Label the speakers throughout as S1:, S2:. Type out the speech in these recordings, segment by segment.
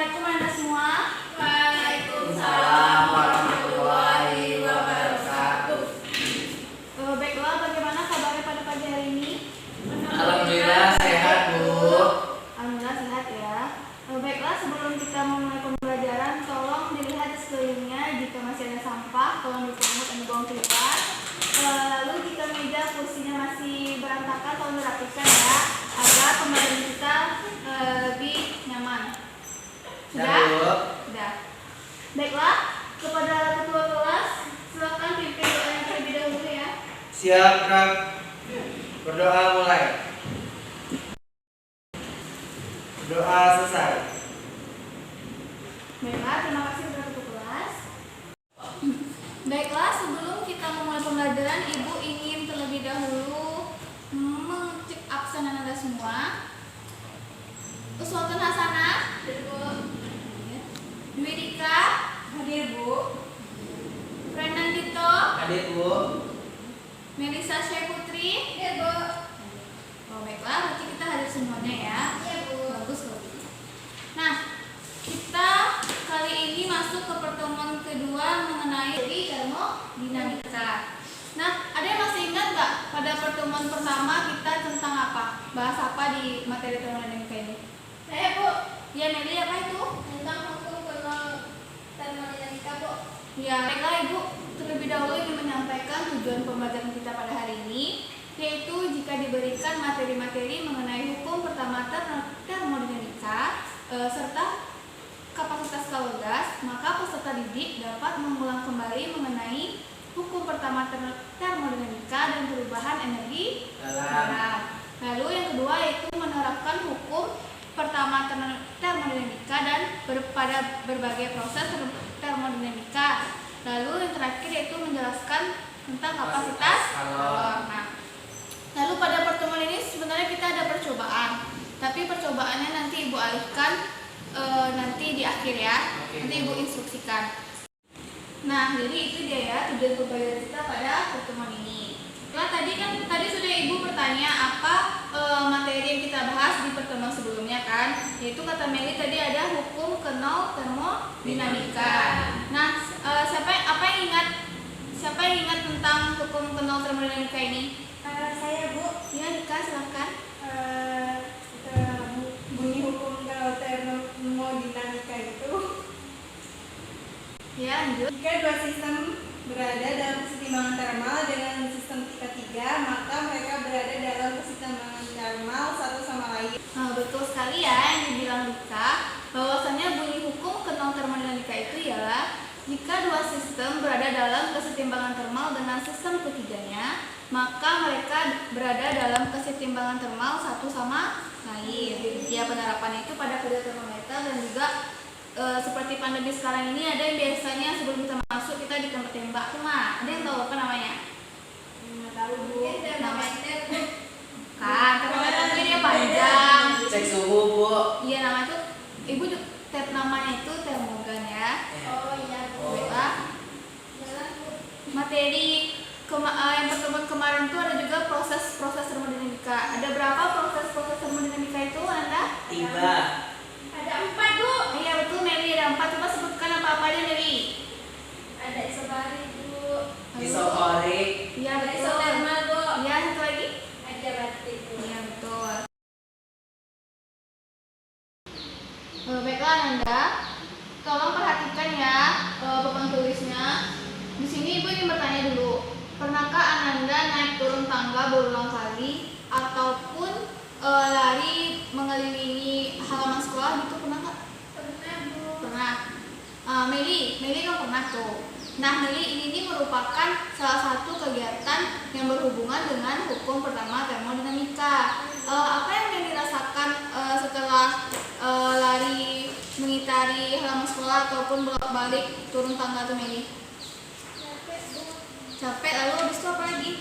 S1: Assalamualaikum Anda semua.
S2: Waalaikumsalam warahmatullahi wabarakatuh.
S1: Baiklah, bagaimana kabarnya pada pagi hari ini?
S2: Alhamdulillah sehat, Bu.
S1: Alhamdulillah sehat ya. Baiklah, sebelum kita memulai pembelajaran, tolong dilihat di sekelilingnya. Jika masih ada sampah, tolong dipungut dan dibuang keluar. Lalu jika meja kursinya masih berantakan, tolong dirapikan ya, agar pembelajaran kita lebih nyaman. Sudah? Sudah. Baiklah, kepada ketua kelas, silakan pimpin doanya terlebih dahulu ya.
S2: Siap, Kak. Berdoa mulai. Doa selesai.
S1: Baiklah, terima kasih kepada ketua kelas. Baiklah, sebelum kita memulai pembelajaran, Ibu ingin terlebih dahulu mengecek absen Anda semua. Uswatun hasanah. Dwi Dika. Hadir, Bu. Fernandito.
S2: Hadir, Bu.
S1: Melisa Syekh Putri. Hadir, Bu. Oh, baiklah, berarti kita hadir semuanya ya. Iya, Bu. Bagus, bagus. Nah, kita kali ini masuk ke pertemuan kedua mengenai termodinamika. Nah, ada yang masih ingat nggak pada pertemuan pertama kita tentang apa? Bahas apa di materi termodinamika ini? Saya, Bu. Ya, Meli, apa itu? Tentang hukum termodinamika, Bu. Ya, baiklah Ibu, terlebih dahulu ingin menyampaikan tujuan pembelajaran kita pada hari ini, yaitu jika diberikan materi-materi mengenai hukum pertama termodinamika serta kapasitas gas, maka peserta didik dapat mengulang kembali mengenai hukum pertama termodinamika dan perubahan energi dalam. Lalu yang kedua yaitu menerapkan hukum pertama termodinamika dan pada berbagai proses termodinamika. Lalu yang terakhir yaitu menjelaskan tentang kapasitas calor. Nah, lalu pada pertemuan ini sebenarnya kita ada percobaan, tapi percobaannya nanti Ibu alihkan nanti di akhir ya. Nanti Ibu instruksikan. Nah, jadi itu dia ya tujuan pembelajaran kita pada pertemuan ini. Nah, tadi sudah Ibu bertanya apa materi yang kita bahas di pertemuan sebelumnya kan? Yaitu kata Meli tadi ada hukum kenal termodinamika. Nah, siapa yang ingat tentang hukum kenal termodinamika ini?
S3: Saya, Bu.
S1: Ya, Dika, silakan.
S3: Bunyi hukum termodinamika itu,
S1: Ya, lanjut.
S3: jika dua sistem berada dalam kesetimbangan termal dengan sistem tiga, maka mereka berada dalam kesetimbangan termal satu sama lain.
S1: Nah, betul sekali ya yang dibilang Dika, bahwasanya bunyi hukum kenal termodinamika itu ialah jika dua sistem berada dalam kesetimbangan termal dengan sistem ketiganya, maka mereka berada dalam kesetimbangan termal satu sama lain. Ya, penerapannya itu pada kedua termometer dan juga seperti pandemi sekarang ini ada yang biasanya sebelum kita masuk kita di tempat tembak tuh mah. Ada yang tahu apa namanya?
S3: Nggak tahu, Bu.
S1: Termometer. Kan, termometer itu dia panjang.
S2: Cek suhu, Bu.
S1: Iya, nama itu Ibu namanya itu termogan ya.
S3: Oh iya, Bu.
S1: Baiklah. Materi yang pertemuan kemarin itu ada juga proses termodinamika. Ada berapa proses termodinamika itu, Anda?
S2: 3.
S1: Ada 4, Bu. Iya, betul, Meli, ada 4. Coba sebutkan apa aja, Meli.
S3: Ada isobarik, Bu.
S2: Isokorik.
S1: Iya,
S3: Ada
S1: betul.
S3: isotermal, Bu.
S1: Iya, satu lagi.
S3: Ada batik, Bu.
S1: Iya, betul. Baiklah, Anda. Tolong perhatikan ya papan tulisnya. Di sini Ibu ingin bertanya dulu. Pernahkah Ananda naik turun tangga berulang kali ataupun lari mengelilingi halaman sekolah gitu, pernah nggak?
S3: Pernah, Bu.
S1: Pernah. Meli kan pernah tuh. Nah, Meli ini merupakan salah satu kegiatan yang berhubungan dengan hukum pertama termodinamika. Apa yang dirasakan setelah lari mengitari halaman sekolah ataupun bolak-balik turun tangga tuh, Meli?
S3: Capek, Bu.
S1: Capek, lalu habis itu apa lagi?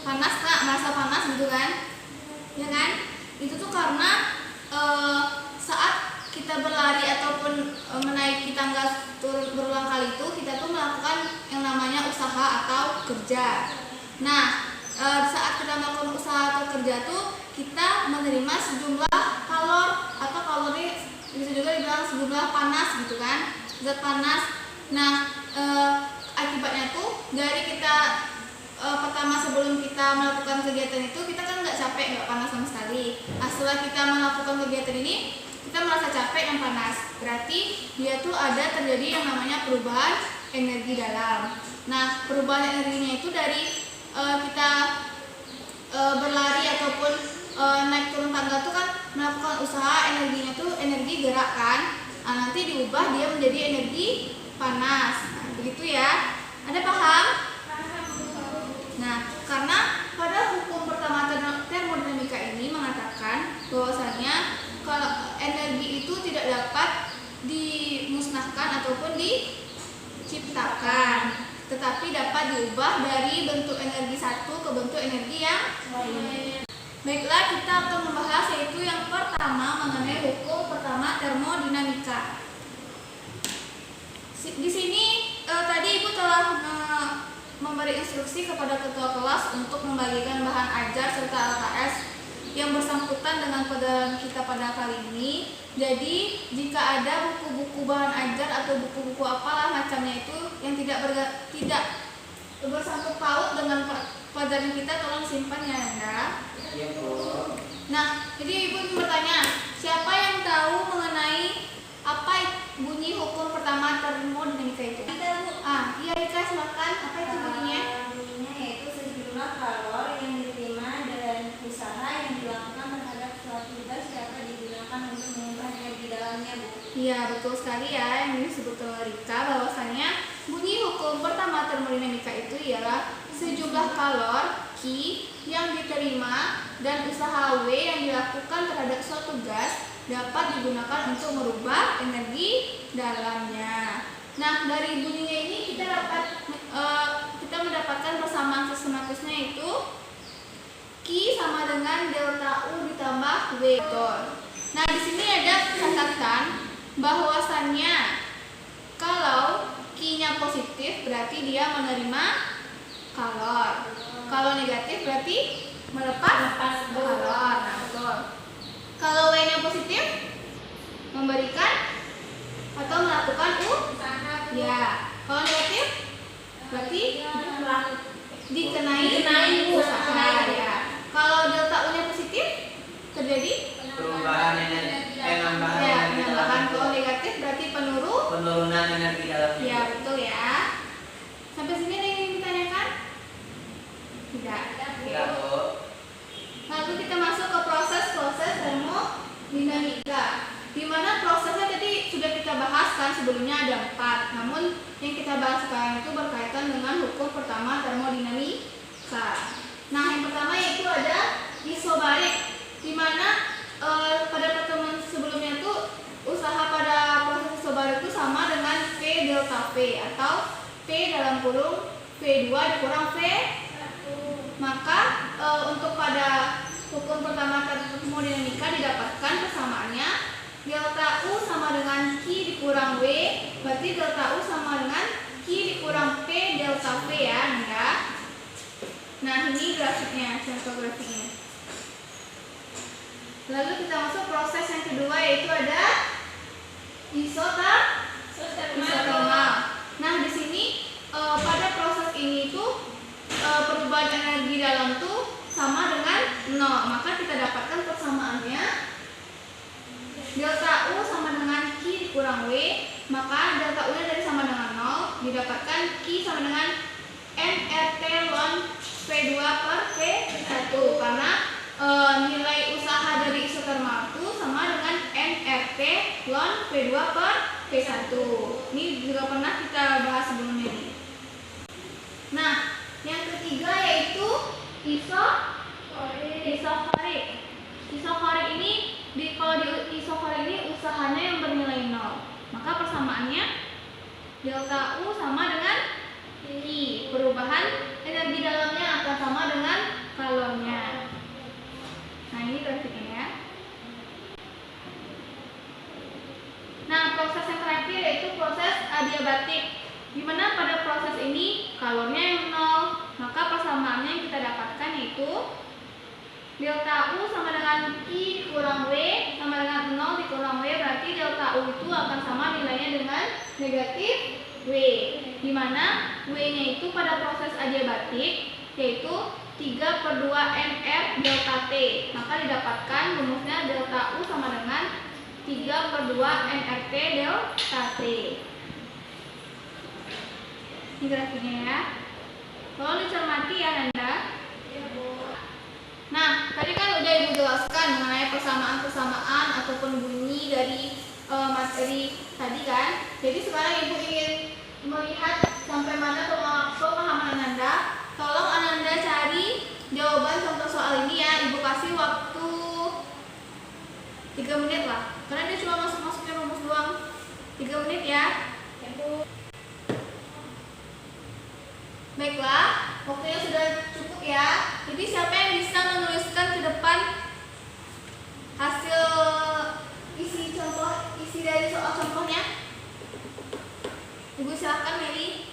S1: Panas Kak, merasa panas gitu kan? Ya kan? Itu tuh karena saat kita berlari ataupun menaiki tangga turun berulang kali itu kita tuh melakukan yang namanya usaha atau kerja. Nah, saat kita melakukan usaha atau kerja tuh kita menerima sejumlah kalori adalah panas gitu kan, zat panas. Nah, akibatnya tuh dari kita pertama sebelum kita melakukan kegiatan itu kita kan nggak capek, nggak panas sama sekali. Nah, setelah kita melakukan kegiatan ini kita merasa capek dan panas, berarti dia tuh ada terjadi yang namanya perubahan energi dalam. Nah, perubahan energinya itu dari kita berlari ataupun naik turun tangga tuh kan melakukan usaha, energinya tuh energi gerak kan. Nah, nanti diubah dia menjadi energi panas. Nah, begitu ya. Ada paham? Nah, karena pada hukum pertama termodinamika ini mengatakan bahwasanya kalau energi itu tidak dapat dimusnahkan ataupun diciptakan, tetapi dapat diubah dari bentuk energi satu ke bentuk energi yang lain. Baiklah, kita akan membahas yaitu yang pertama mengenai hukum pertama termodinamika. Di sini tadi Ibu telah memberi instruksi kepada ketua kelas untuk membagikan bahan ajar serta LKS yang bersangkutan dengan pelajaran kita pada kali ini. Jadi jika ada buku-buku bahan ajar atau buku-buku apalah macamnya itu yang tidak bersangkut paut dengan pelajaran kita, tolong simpan ya Anda.
S2: Iya, Bu.
S1: Nah, jadi Ibu bertanya, siapa yang tahu mengenai apa bunyi hukum pertama termodinamika itu? Iya Ika, silakan. Apa itu bunyinya?
S3: Bunyinya yaitu sejumlah kalor yang diterima dan usaha yang dilakukan terhadap suatu gas dapat digunakan untuk mengubah energi dalamnya, Bu.
S1: Iya, betul sekali ya yang disebut oleh Rika, bahwasanya bunyi hukum pertama termodinamika itu ialah sejumlah kalor Q yang diterima dan usaha W yang dilakukan terhadap suatu gas dapat digunakan untuk merubah energi dalamnya. Nah, dari bunyinya ini kita mendapatkan persamaan sistematisnya itu Q sama dengan delta U ditambah W. Nah, di sini ada catatan bahwasannya kalau Q-nya positif berarti dia menerima kalor. Kalau negatif berarti melepas kalor. Nah, betul. Kalau W-nya positif memberikan atau melakukan ya. Kalau negatif berarti dikenai usaha ya. Kalau delta U-nya positif terjadi
S2: Perubahan energi, penambahan
S1: ya,
S2: energi
S1: penambahan.
S2: dalam.
S1: Kalau negatif berarti
S2: Penurunan energi dalam.
S1: ya, betul ya. Sampai sini ada yang ingin ditanyakan? Tidak.
S2: Tidak, Bu.
S1: Lalu kita masuk ke proses termodinamika, di mana prosesnya tadi sudah kita bahas kan, sebelumnya ada 4. Namun yang kita bahas sekarang itu berkaitan dengan hukum pertama termodinamika. Nah, yang pertama yaitu ada isobarik, di mana pada pertemuan sebelumnya itu usaha pada proses isobarik itu sama dengan V delta V atau P dalam kurung V2 dikurang V1. Maka untuk pada hukum pertama termodinamika didapatkan persamaannya delta U sama dengan Q dikurang W, berarti delta U sama dengan Q dikurang P delta V ya Anda. Nah, ini grafiknya, contoh grafiknya. Lalu kita masuk proses yang kedua yaitu ada isotermal. Nah, di sini pada proses ini tuh perubahan energi dalam tuh sama dengan 0. Maka kita dapatkan persamaannya delta U sama dengan Q dikurang W, maka delta U nya dari sama dengan 0 didapatkan Q sama dengan nRT ln V2 per V1, karena nilai usaha dari isotermal itu sama dengan nRT ln V2 per V1. Ini juga pernah kita bahas sebelumnya nih. Nah, yang ketiga yaitu isohorik. Isohorik ini kalau di isohorik ini usahanya yang bernilai 0. Maka persamaannya delta U sama dengan I. Perubahan energi dalamnya akan sama dengan kalornya. Nah, ini grafiknya ya. Nah, proses yang terakhir yaitu proses adiabatik, di mana pada proses ini kalornya yang 0, maka persamaannya yang kita dapatkan yaitu delta U sama dengan Q dikurang W sama dengan 0 dikurang W, berarti delta U itu akan akan sama nilainya dengan negatif W, di mana W-nya itu pada proses adiabatik yaitu 3/2 NR delta T. Maka didapatkan rumusnya delta U sama dengan 3/2 NRT delta T. Ini grafiknya ya. Tolong dicermati ya Nanda. Nah, tadi kan udah Ibu jelaskan mengenai persamaan-persamaan ataupun bunyi dari materi tadi kan. Jadi sekarang Ibu ingin melihat sampai mana pemahaman Ananda. Tolong Ananda cari jawaban contoh soal ini ya. Ibu kasih waktu 3 menit lah. Karena dia cuma masukin rumus doang. 3 menit ya. Baiklah, waktunya sudah cukup ya. Jadi siapa yang bisa menuliskan ke depan hasil isi dari soal contohnya? Ibu silakan Meli.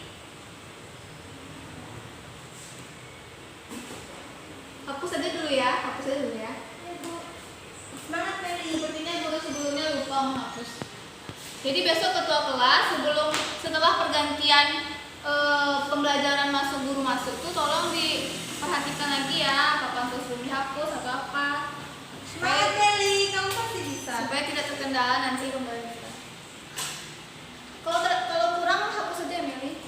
S1: Hapus saja dulu ya,
S3: Semangat Meli.
S1: Sepertinya guru sebelumnya lupa menghapus. Jadi besok ketua kelas setelah pergantian pembelajaran guru masuk tuh tolong diperhatikan lagi ya kapan sebelum dihapus atau apa.
S3: Semangat Meli, kamu pasti bisa.
S1: Supaya tidak terkendala nanti pembelajaran kita. Kalau kurang hapus saja Meli.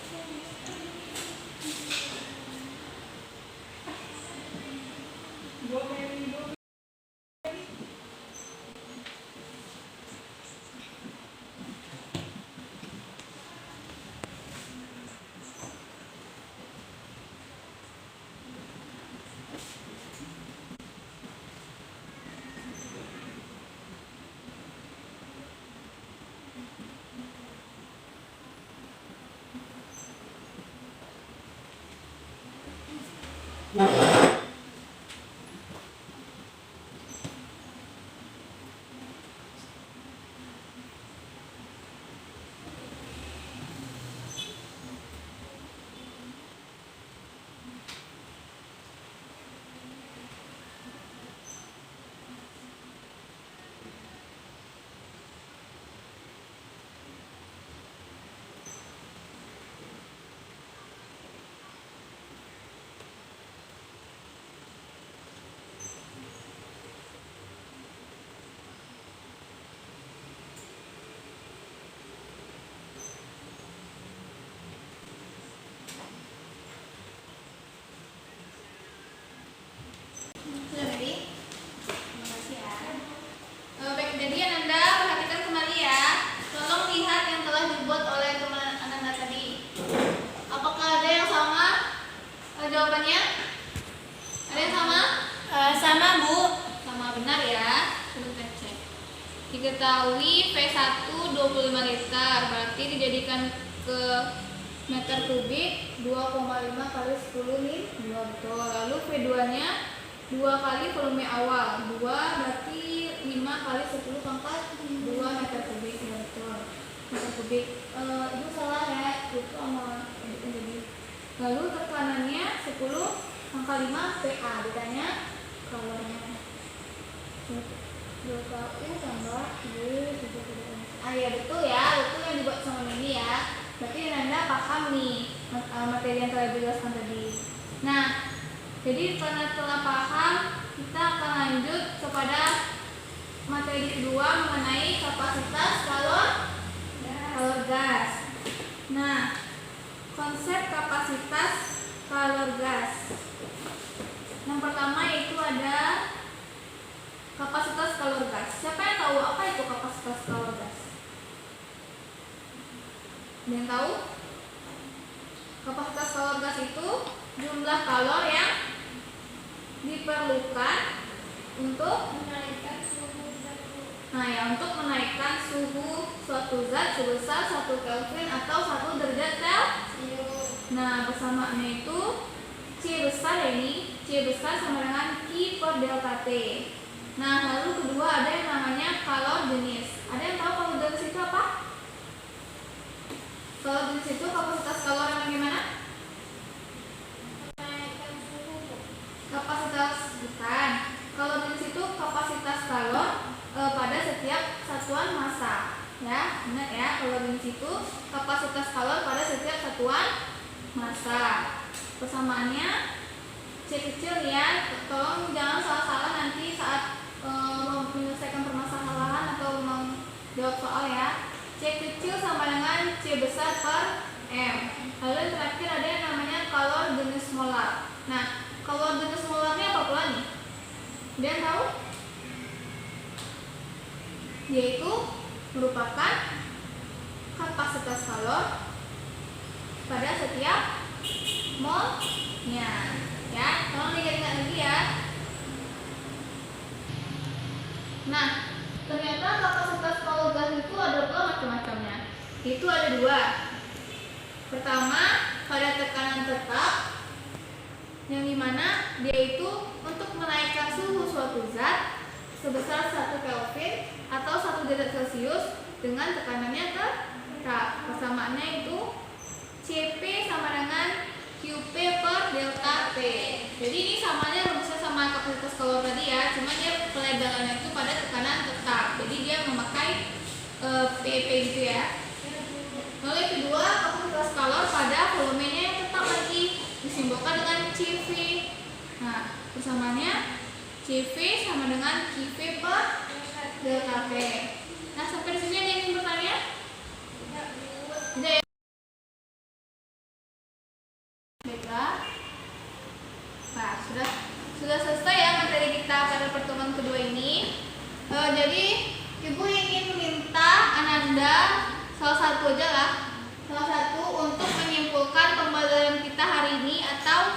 S1: Sudah Meli? Terima kasih ya. Baik, jadi Ananda perhatikan kembali ya. Tolong lihat yang telah dibuat oleh teman Ananda tadi. Apakah ada yang sama jawabannya? Ada yang sama?
S3: Sama Bu.
S1: Sama, benar ya. Coba kita cek. Diketahui V1 25 liter, berarti dijadikan ke meter kubik 2,5 kali 10 nih. 2 betul. Lalu V2-nya 2 kali volume awal. 2 berarti 5 kali 10 pangkat 2 meter kubik. Ya betul. Meter kubik. Itu salah ya. Itu sama jadi. Lalu tekanannya 10 pangkat 5 PA. Ditanya kalornya. 2 kali tambah ya betul ya. Betul yang dibuat sama Meli ya. Berarti Nanda paham nih materi yang telah dijelaskan tadi. Nah, jadi karena telah paham, kita akan lanjut kepada materi kedua mengenai kapasitas kalor gas. Nah, konsep kapasitas kalor gas. Yang pertama yaitu ada kapasitas kalor gas. Siapa yang tahu apa itu kapasitas kalor gas? Ada yang tahu? Kapasitas kalor gas itu jumlah kalor yang diperlukan untuk menaikkan suhu suatu zat sebesar 1 Kelvin atau 1 derajat Celcius. Nah, persamaannya itu C besar ya ini. C besar sama dengan Q per delta T. Nah, lalu kedua ada yang namanya kalor jenis. Ada yang tahu kalor jenis itu apa? Kalor jenis itu kapasitas kalor yang bagaimana? Kapasitas bukan. Kalor jenis itu kapasitas kalor pada setiap satuan massa. Ya, ingat ya, kalorimetris itu kapasitas kalor pada setiap satuan massa. Persamaannya C kecil ya, tolong jangan salah-salah nanti saat menyelesaikan permasalahan atau menjawab soal ya. C kecil sama dengan C besar per M. Lalu yang terakhir ada yang namanya kalor jenis molar. Nah, kalor jenis molarnya apa pula nih? Ada yang tahu? Yaitu merupakan kapasitas kalor pada setiap molnya. Ya, tolong diingat lagi ya. Nah, ternyata kapasitas kalor gas itu ada pula macam-macamnya. Itu ada dua. Pertama, pada tekanan tetap, yang dimana dia itu untuk menaikkan suhu suatu zat sebesar 1 Kelvin atau 1 derajat Celcius dengan tekanannya tetap. Persamaannya itu Cp sama dengan Qp per delta T. Jadi ini samanya rumusnya sama kapasitas kalor tadi ya, cuma dia pelebarannya itu pada tekanan tetap. Jadi dia memakai PP gitu ya. Lalu yang kedua, kapasitas kalor pada volumenya yang tetap lagi disimbolkan dengan Cv. Nah, persamaannya Cv sama dengan Qv per delta T. Nah, sampai di sini ada yang ingin bertanya? Tidak ya? Baiklah. Nah, sudah selesai ya materi kita pada pertemuan kedua ini. Jadi Ibu ingin meminta Ananda salah satu untuk menyimpulkan pembelajaran kita hari ini atau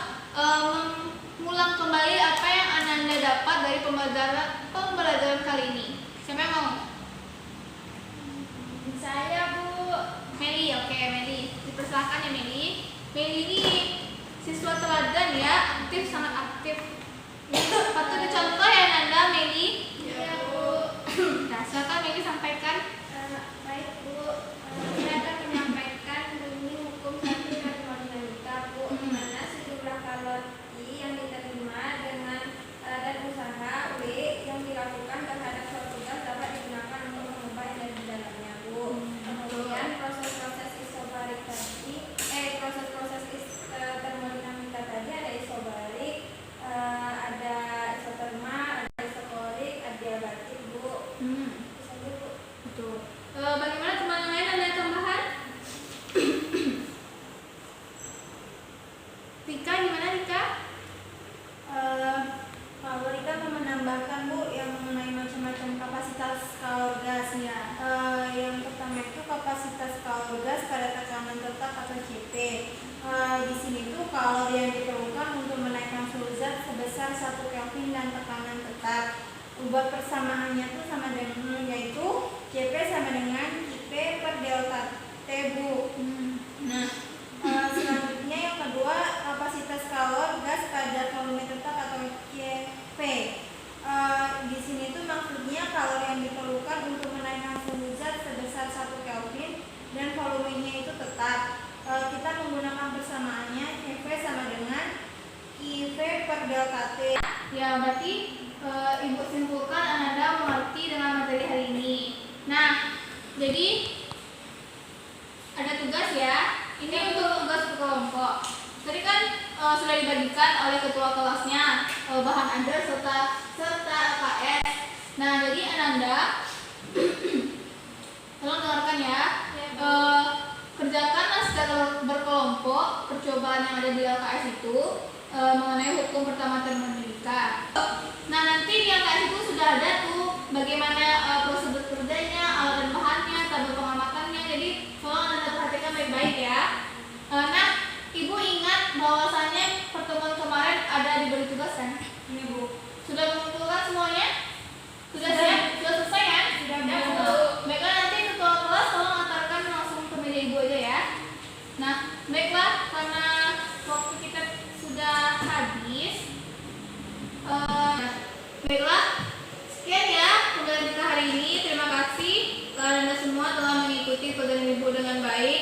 S1: mengulang kembali apa yang Ananda dapat dari pembelajaran kali ini. Siapa yang mau? Saya, Bu. Meli, oke Meli. Dipersilakan ya Meli. Meli ini siswa teladan ya, aktif, sangat aktif. Patut dicontoh ya Ananda, Meli.
S3: Iya, Bu.
S1: Nah, silakan Meli sampaikan.
S4: Baik Bu, saya akan menyampaikan bunyi hukum satu termodinamika Bu, di mana sejumlah kalori yang diterima dan usaha W yang dilakukan terhadap suatu gas dapat digunakan untuk mengubah energi dalamnya Bu. Kemudian proses-proses termodinamika tadi ada isobarik, ada isotermal, ada isokorik, adiabatik Bu. Bisa Bu.
S1: Betul. Bagaimana teman lain ada tambahan? Rika, gimana Rika?
S3: Kalau Rika mau menambahkan Bu yang mengenai macam-macam kapasitas kalor gas ya. Yang pertama itu kapasitas kalor gas pada tekanan tetap atau Cp. Di sini tuh kalor yang diperlukan untuk menaikkan suhu zat sebesar 1 Kelvin dan tekanan tetap. Ubah persamaannya tuh sama dengan yaitu Cp sama dengan Qp per delta T Bu. Nah, selanjutnya yang kedua kapasitas kalor gas pada volume tetap atau Cv. Di sini tuh maksudnya kalor yang diperlukan untuk menaikkan suhu zat sebesar 1 Kelvin dan volumenya itu tetap. Kita menggunakan persamaannya Cv sama dengan Qv per delta T.
S1: Ya, berarti Ibu simpulkan Ananda mengerti dengan materi hari ini. Nah, jadi ada tugas ya. Ini untuk tugas berkelompok. Tadi kan sudah dibagikan oleh ketua kelasnya bahan Anda serta LKS. Nah, jadi Ananda tolong dengarkan ya. Kerjakanlah secara berkelompok percobaan yang ada di LKS itu mengenai hukum pertama termodinamika. Nah, nanti di LKS itu sudah ada tuh bagaimana prosedur kerjanya, alat dan bahannya, tabel pengamatannya. Jadi tolong Anda perhatikan baik-baik ya. Nah, Ibu ingat bahwasannya pertemuan kemarin ada diberi tugas kan?
S3: Ini Bu.
S1: Sudah mengumpulkan semuanya? Sudah siap? Sudah selesai kan?
S3: Sudah,
S1: Ya,
S3: Bu.
S1: baiklah, nanti ketua kelas tolong antarkan langsung ke meja Ibu aja ya. Nah, baiklah, karena waktu kita sudah habis. Baiklah, sekian ya pembelajaran kita hari ini. Terima kasih karena Anda semua telah mengikuti pelajaran Ibu dengan baik.